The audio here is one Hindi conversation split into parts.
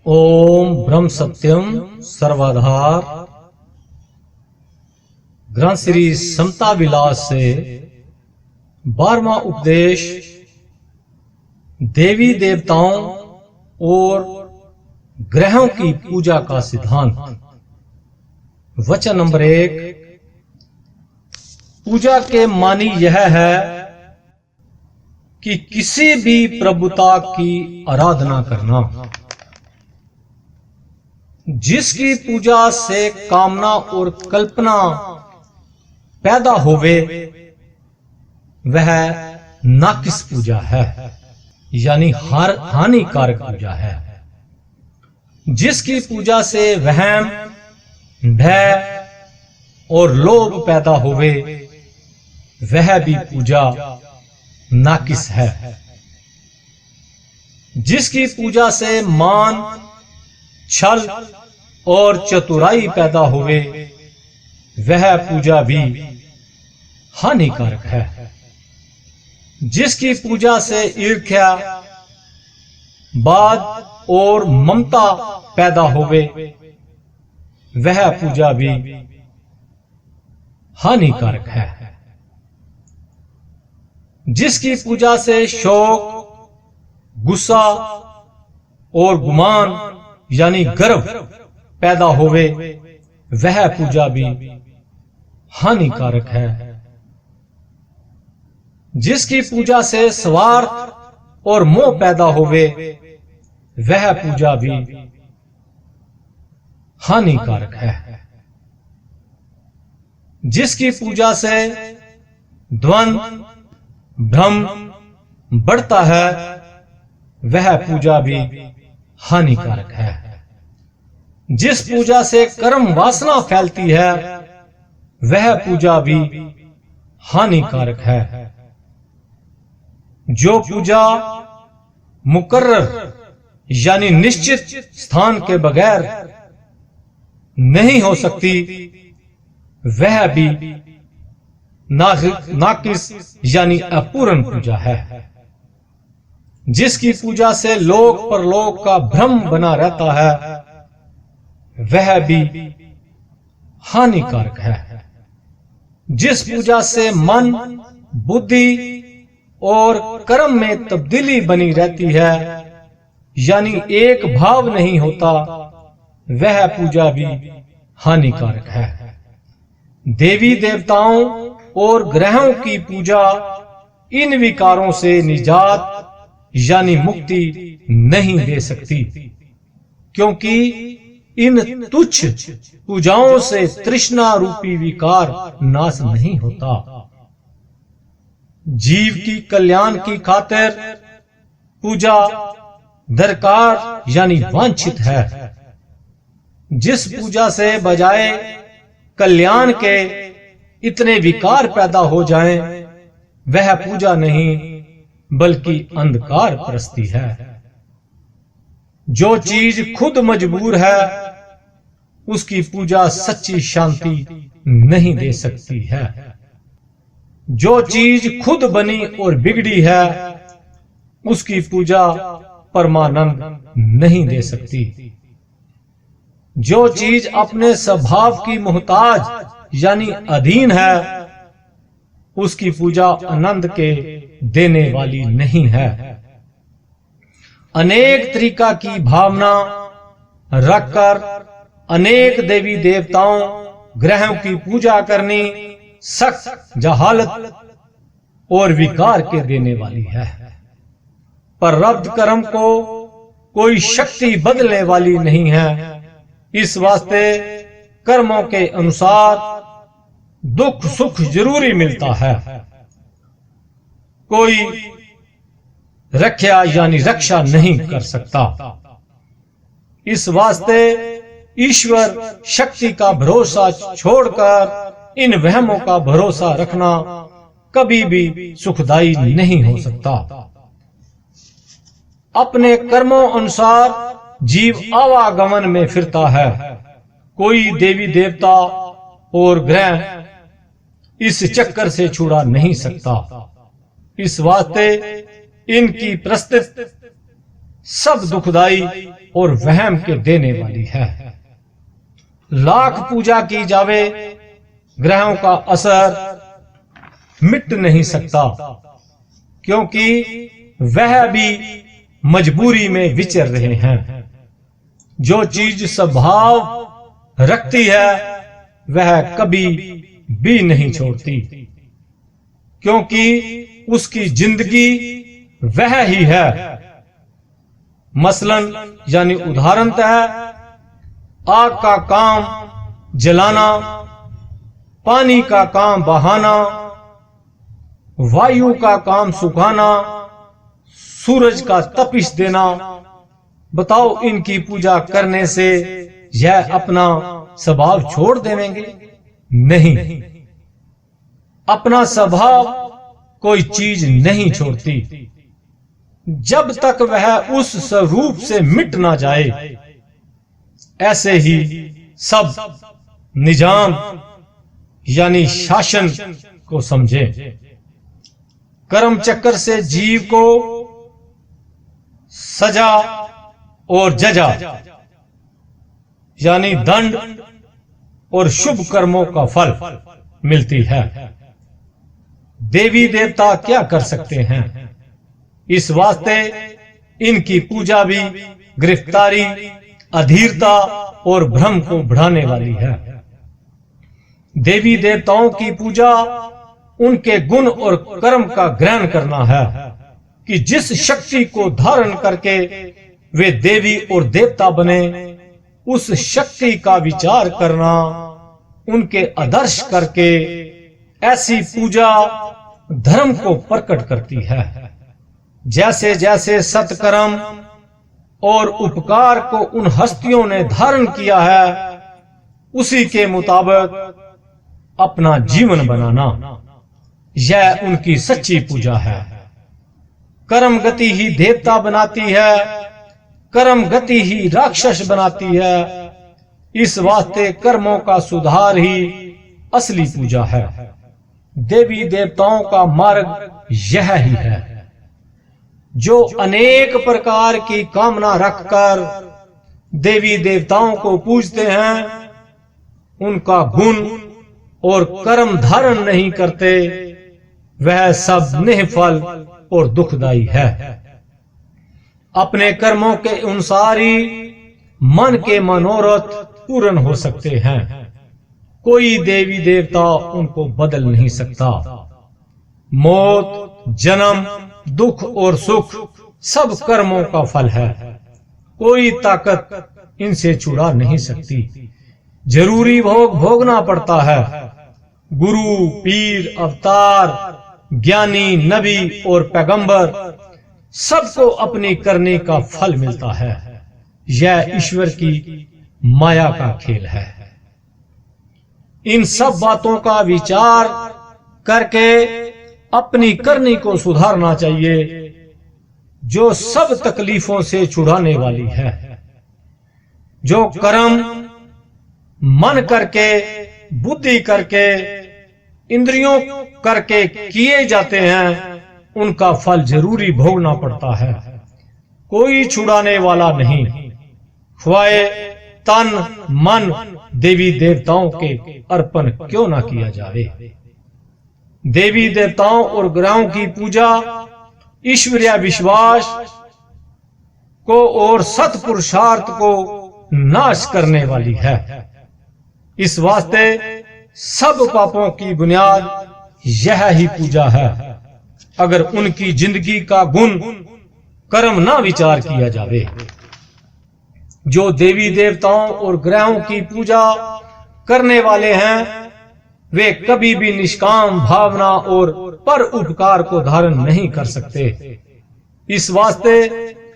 ओम ब्रह्म सत्यम सर्वाधार। ग्रंथ श्री समता विलास से 12वां उपदेश देवी देवताओं और ग्रहों की पूजा का सिद्धांत। वचन नंबर 1। पूजा के मानी यह है कि किसी भी प्रभुता की आराधना करना जिसकी पूजा से कामना और कल्पना पैदा होवे वह नाकिस पूजा है, यानी हानिकारक पूजा है। जिसकी पूजा से वहम, भय और लोभ पैदा होवे वह भी पूजा नाकिस है। जिसकी पूजा से मान, छल और चतुराई पैदा होवे वह पूजा भी हानिकारक है। जिसकी पूजा से ईर्ष्या, वाद और ममता पैदा होवे वह पूजा भी हानिकारक है। जिसकी पूजा से शोक, गुस्सा और गुमान यानी गर्व पैदा होवे वह पूजा भी हानिकारक है। जिसकी पूजा से स्वार्थ और मोह पैदा होवे वह पूजा भी हानिकारक है। जिसकी पूजा से द्वंद्व, भ्रम बढ़ता है वह पूजा भी हानिकारक है। जिस पूजा से कर्म वासना फैलती है वह पूजा भी हानिकारक है। जो पूजा मुकर्रर यानी निश्चित स्थान के बगैर नहीं हो सकती वह भी नाकिस यानी अपूर्ण पूजा है। जिसकी पूजा से लोक परलोक का भ्रम बना रहता है वह भी हानिकारक है। जिस पूजा से मन, बुद्धि और कर्म में तब्दीली बनी रहती है यानी एक भाव नहीं होता वह पूजा भी हानिकारक है। देवी देवताओं और ग्रहों की पूजा इन विकारों से निजात यानी मुक्ति नहीं दे सकती, क्योंकि इन तुच्छ पूजाओं से तृष्णा रूपी विकार नाश नहीं होता। जीव की कल्याण की खातिर पूजा दरकार यानी वांछित है। जिस पूजा से बजाय कल्याण के इतने विकार पैदा हो जाएं, वह पूजा नहीं बल्कि अंधकार परस्ती है। जो चीज खुद मजबूर है उसकी पूजा सच्ची शांति नहीं दे सकती है। जो चीज खुद बनी और बिगड़ी है उसकी पूजा परमानंद नहीं दे सकती। जो चीज अपने स्वभाव की मोहताज यानी अधीन है उसकी पूजा आनंद के देने वाली नहीं है। अनेक तरीका की भावना रखकर अनेक देवी देवताओं, ग्रहों की पूजा करनी सख्त जहालत और विकार के देने वाली है। पर रब्द कर्म को कोई शक्ति बदलने वाली नहीं है। इस वास्ते कर्मों के अनुसार दुख सुख जरूरी मिलता है। कोई रक्षा यानी रक्षा नहीं कर सकता। इस वास्ते ईश्वर शक्ति का भरोसा छोड़कर इन वहमों का भरोसा रखना कभी भी सुखदायी नहीं हो सकता। अपने कर्मों अनुसार जीव आवागमन में फिरता है। कोई देवी देवता और ग्रह इस चक्कर से छुड़ा नहीं सकता। इस वास्ते इनकी प्रस्थित सब दुखदाई और वहम के देने वाली है। लाख पूजा की जावे, ग्रहों का असर मिट नहीं सकता, क्योंकि वह भी मजबूरी में विचर रहे हैं। जो चीज स्वभाव रखती है वह कभी भी नहीं छोड़ती, क्योंकि उसकी जिंदगी वह ही है। मसलन यानी उदाहरणतः आग का काम जलाना, पानी का काम बहाना, वायु का काम सुखाना, सूरज का तपिश देना। बताओ, इनकी पूजा करने से यह अपना स्वभाव छोड़ देंगे? नहीं, अपना स्वभाव कोई चीज नहीं छोड़ती जब तक वह उस स्वरूप से मिट ना जाए। ऐसे ही सब निजाम यानी शासन को समझे। कर्म चक्र से जीव को सजा और जजा यानी दंड और शुभ कर्मों का फल मिलती है। देवी देवता क्या कर सकते हैं? इस वास्ते इनकी पूजा भी गिरफ्तारी, अधीरता और भ्रम को बढ़ाने वाली है। देवी देवताओं की पूजा उनके गुण और कर्म का ग्रहण करना है कि जिस शक्ति को धारण करके वे देवी और देवता बने, उस शक्ति का विचार करना, उनके आदर्श करके ऐसी पूजा धर्म को प्रकट करती है। जैसे जैसे सत्कर्म और उपकार को उन हस्तियों ने धारण किया है, उसी के मुताबिक अपना जीवन बनाना, यह उनकी सच्ची पूजा है। कर्म गति ही देवता बनाती है, कर्म गति ही राक्षस बनाती है। इस वास्ते कर्मों का सुधार ही असली पूजा है। देवी देवताओं का मार्ग यह ही है। जो अनेक प्रकार की कामना रखकर देवी देवताओं को पूजते हैं, उनका गुण और कर्म धारण नहीं करते, वह सब निष्फल और दुखदायी है। अपने कर्मों के अनुसार ही मन के मनोरथ पूर्ण हो सकते हैं। कोई देवी देवता उनको बदल नहीं सकता। मौत, जन्म, दुख और सुख सब कर्मों का फल है। कोई ताकत इनसे छुड़ा नहीं सकती। जरूरी भोग भोगना पड़ता है। गुरु, पीर, अवतार, ज्ञानी, नबी और पैगंबर सबको अपनी करने का फल मिलता है। यह ईश्वर की माया का खेल है। इन सब बातों का विचार करके अपनी करनी को सुधारना चाहिए, जो सब तकलीफों से छुड़ाने वाली है। जो कर्म मन करके, बुद्धि करके, इंद्रियों करके किए जाते हैं, उनका फल जरूरी भोगना पड़ता है। कोई छुड़ाने वाला नहीं। ख्वाए तन मन देवी देवताओं के अर्पण क्यों ना किया जाए। देवी देवताओं और ग्रहों की पूजा ईश्वरीय विश्वास को और सत्पुरुषार्थ को नाश करने वाली है। इस वास्ते सब पापों की बुनियाद यह ही पूजा है। अगर उनकी जिंदगी का गुण कर्म ना विचार किया जावे। जो देवी देवताओं और ग्रहों की पूजा करने वाले हैं, वे कभी भी निष्काम भावना और पर उपकार को धारण नहीं कर सकते। इस वास्ते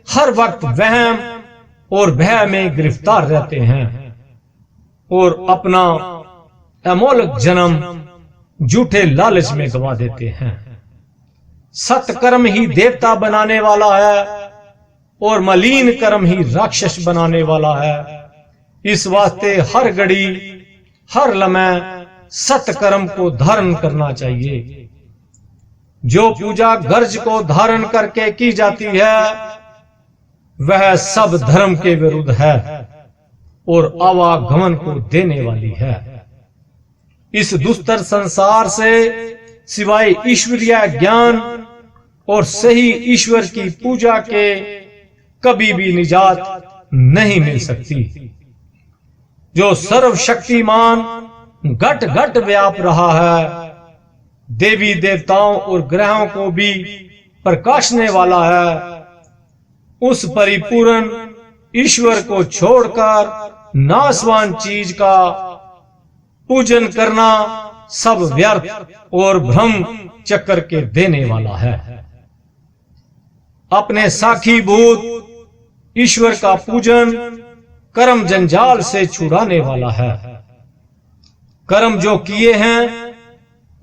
हर वक्त वहम और भय में गिरफ्तार रहते हैं और अपना अमोलक जन्म झूठे लालच में गंवा देते हैं। सत्कर्म ही देवता बनाने वाला है और मलिन कर्म ही राक्षस बनाने वाला है। इस वास्ते हर घड़ी, हर लम्हे सत्कर्म को धारण करना चाहिए। जो पूजा गर्ज को धारण करके की जाती है, वह सब धर्म के विरुद्ध है और आवागमन को देने वाली है। इस दुस्तर संसार से सिवाय ईश्वरीय ज्ञान और सही ईश्वर की पूजा के कभी भी निजात नहीं मिल सकती। जो सर्वशक्तिमान घट घट व्याप रहा है, देवी देवताओं और ग्रहों को भी प्रकाशने वाला है, उस परिपूर्ण ईश्वर को छोड़कर नाशवान चीज का पूजन करना सब व्यर्थ और भ्रम चक्कर के देने वाला है। अपने साखीभूत ईश्वर का पूजन कर्म जंजाल से छुड़ाने वाला है। कर्म जो किए हैं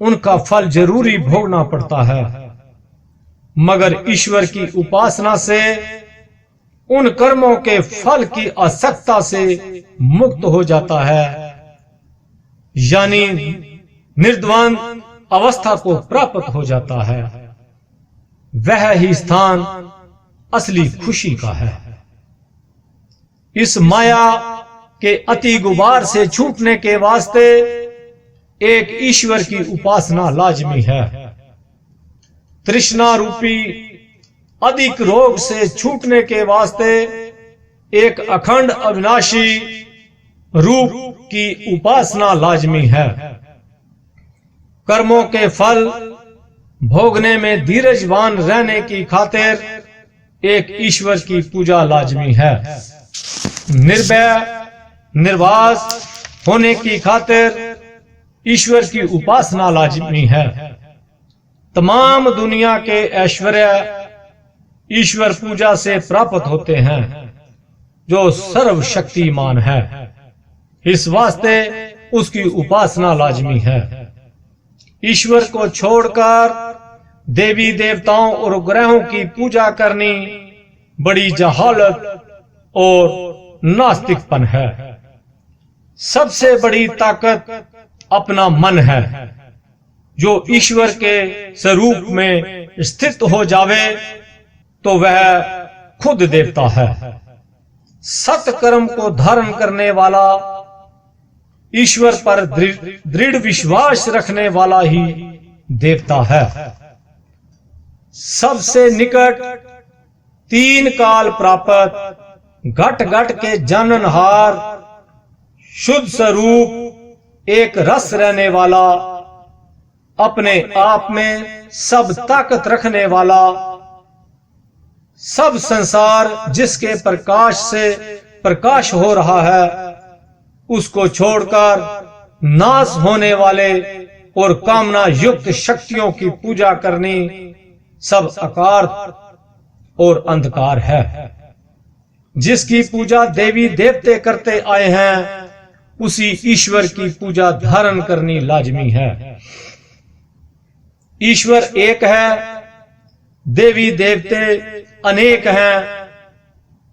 उनका फल जरूरी भोगना पड़ता है, मगर ईश्वर की उपासना से उन कर्मों के फल की आसक्ता से मुक्त हो जाता है, यानी निर्द्वंद अवस्था को प्राप्त हो जाता है। वह ही स्थान असली खुशी का है। इस माया के अति गुबार से छूटने के वास्ते एक ईश्वर की उपासना लाजमी है। तृष्णा रूपी अधिक रोग से छूटने के वास्ते एक अखंड अविनाशी रूप की उपासना लाजमी है। कर्मों के फल भोगने में धीरजवान रहने की खातिर एक ईश्वर की पूजा लाजमी है। निर्भय निर्वास होने की खातिर ईश्वर की उपासना लाजमी है। तमाम दुनिया के ऐश्वर्य ईश्वर पूजा से प्राप्त होते हैं, जो सर्वशक्तिमान है। इस वास्ते उसकी उपासना लाजमी है। ईश्वर को छोड़कर देवी देवताओं और ग्रहों की पूजा करनी बड़ी जहालत और नास्तिकपन है। सबसे बड़ी ताकत अपना मन है। जो ईश्वर के स्वरूप में स्थित हो जावे तो वह खुद देवता है। सत्कर्म को धारण करने वाला, ईश्वर पर दृढ़ विश्वास रखने वाला ही देवता है। सबसे निकट तीन काल प्राप्त घट घट के जाननहार शुद्ध स्वरूप एक रस रहने वाला, अपने आप में सब ताकत रखने वाला, सब संसार जिसके प्रकाश से प्रकाश हो रहा है, उसको छोड़कर नाश होने वाले और कामना युक्त शक्तियों की पूजा करनी सब अकार्थ और अंधकार है। जिसकी पूजा देवी देवते करते आए हैं, उसी ईश्वर की पूजा धारण करनी लाजमी है। ईश्वर एक है, देवी देवते अनेक हैं।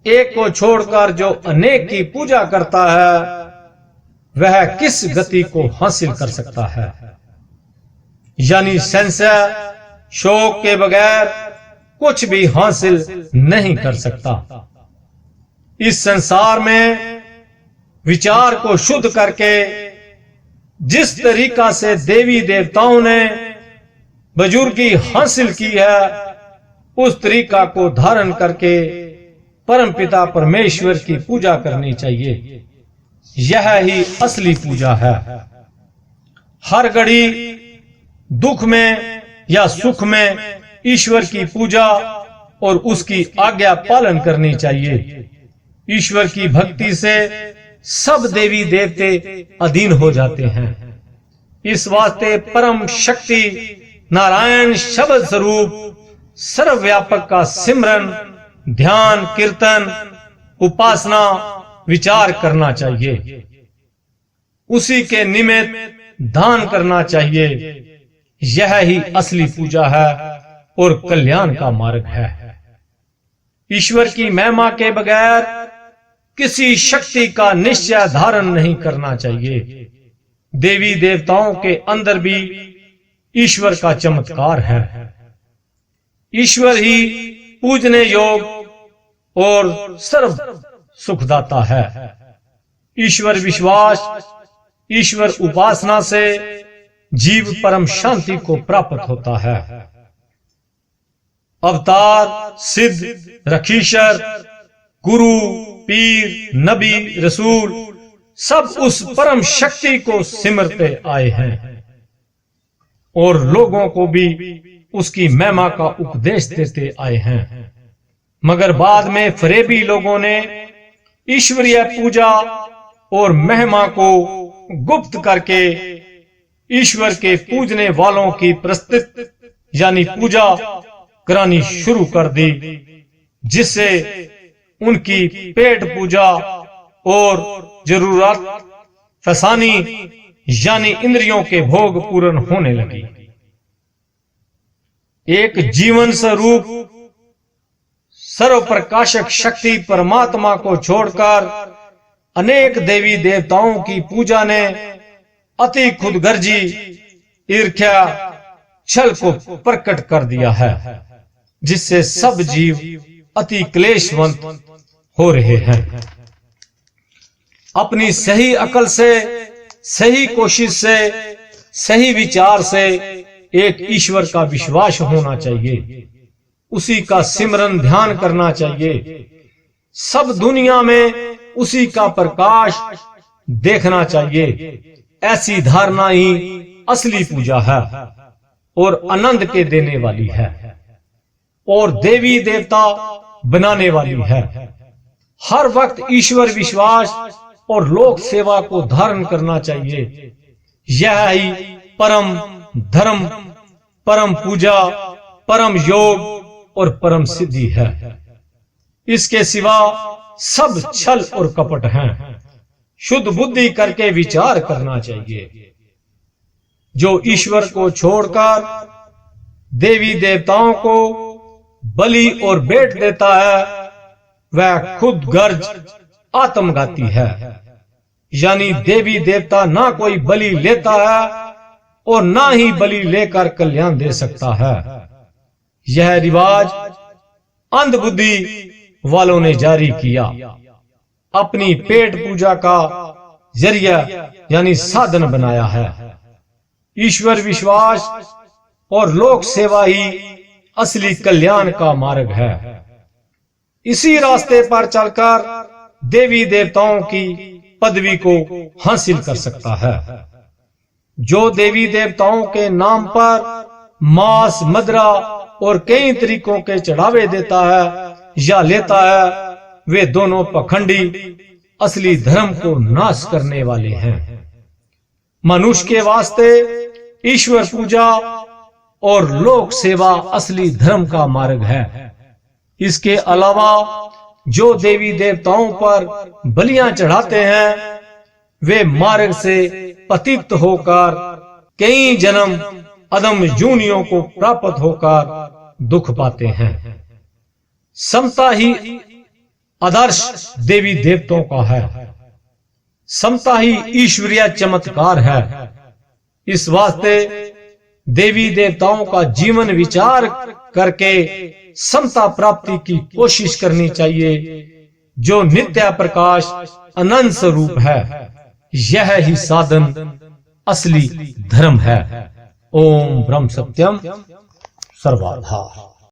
एक को छोड़कर जो अनेक की पूजा करता है, वह किस गति को हासिल कर सकता है? यानी संशय शोक के बगैर कुछ भी हासिल नहीं कर सकता। इस संसार में विचार को शुद्ध करके जिस तरीका से देवी देवताओं ने बुजुर्गी हासिल की है, उस तरीका को धारण करके परमपिता परमेश्वर की पूजा करनी चाहिए। यह ही असली पूजा है। हर घड़ी दुख में या सुख में ईश्वर की पूजा और उसकी आज्ञा पालन करनी चाहिए। ईश्वर की भक्ति से सब देवी देवते अधीन हो जाते हैं। इस वास्ते परम शक्ति नारायण शब्द स्वरूप सर्वव्यापक का सिमरन, ध्यान, कीर्तन, उपासना, विचार करना चाहिए। उसी के निमित्त दान करना चाहिए। यह ही असली पूजा है और कल्याण का मार्ग है। ईश्वर की महिमा के बगैर किसी शक्ति का निश्चय धारण नहीं करना चाहिए। देवी देवताओं के अंदर भी ईश्वर का चमत्कार है। ईश्वर ही पूजने योग और सर्व सुखदाता है। ईश्वर विश्वास, ईश्वर उपासना से जीव परम शांति को प्राप्त होता है। अवतार, सिद्ध, रखीशर, गुरु, पीर, नबी, रसूल सब उस परम शक्ति को सिमरते आए हैं और लोगों को भी उसकी महिमा का उपदेश देते आए हैं। मगर बाद में फरेबी लोगों ने ईश्वरीय पूजा और महिमा को गुप्त करके ईश्वर के पूजने वालों की प्रस्तुति यानी पूजा करानी शुरू कर दी, जिससे उनकी पेट पूजा और जरूरत फसानी यानी इंद्रियों के भोग पूर्ण होने लगी। एक जीवन स्वरूप सर्वप्रकाशक शक्ति परमात्मा को छोड़कर अनेक देवी देवताओं की पूजा ने अति खुदगर्जी, ईर्ष्या, छल को प्रकट कर दिया है, जिससे सब जीव अति क्लेशवंत हो रहे हैं। अपनी सही अकल से, सही कोशिश से, सही विचार से एक ईश्वर का विश्वास होना चाहिए, उसी का सिमरन ध्यान करना चाहिए, सब दुनिया में उसी का प्रकाश देखना चाहिए। ऐसी धारणा ही असली पूजा है और आनंद के देने वाली है और देवी देवता बनाने वाली है। हर वक्त ईश्वर विश्वास और लोक सेवा को धारण करना चाहिए। यह ही परम धर्म, परम पूजा, परम योग और परम सिद्धि है। इसके सिवा सब छल और कपट हैं। शुद्ध बुद्धि करके विचार करना चाहिए। जो ईश्वर को छोड़कर देवी देवताओं को बलि और भेंट देता है, वह खुद गर्ज आत्मघाती है। यानी देवी देवता ना कोई बलि लेता है और ना ही बलि लेकर कल्याण दे सकता है। यह रिवाज अंधबुद्धि वालों ने जारी किया, अपनी पेट पूजा का जरिया यानी साधन बनाया है। ईश्वर विश्वास और लोक सेवा ही असली कल्याण का मार्ग है। इसी रास्ते पर चलकर देवी देवताओं की पदवी को हासिल कर सकता है। जो देवी देवताओं के नाम पर मांस, मदिरा और कई तरीकों के चढ़ावे देता है या लेता है, वे दोनों पखंडी असली धर्म को नाश करने वाले हैं। मनुष्य के वास्ते ईश्वर पूजा और लोक सेवा असली धर्म का मार्ग है। इसके अलावा जो देवी देवताओं पर बलियां चढ़ाते हैं, वे मार्ग से पतित होकर कई जन्म अदम योनियों को प्राप्त होकर दुख पाते हैं। समता ही आदर्श देवी देवताओं का है। समता ही ईश्वरीय चमत्कार है। इस वास्ते देवी देवताओं का जीवन विचार करके समता प्राप्ति की कोशिश करनी चाहिए, जो नित्य प्रकाश अनंत स्वरूप है। यह ही साधन असली धर्म है। ओम ब्रह्म सत्यम सर्वधार।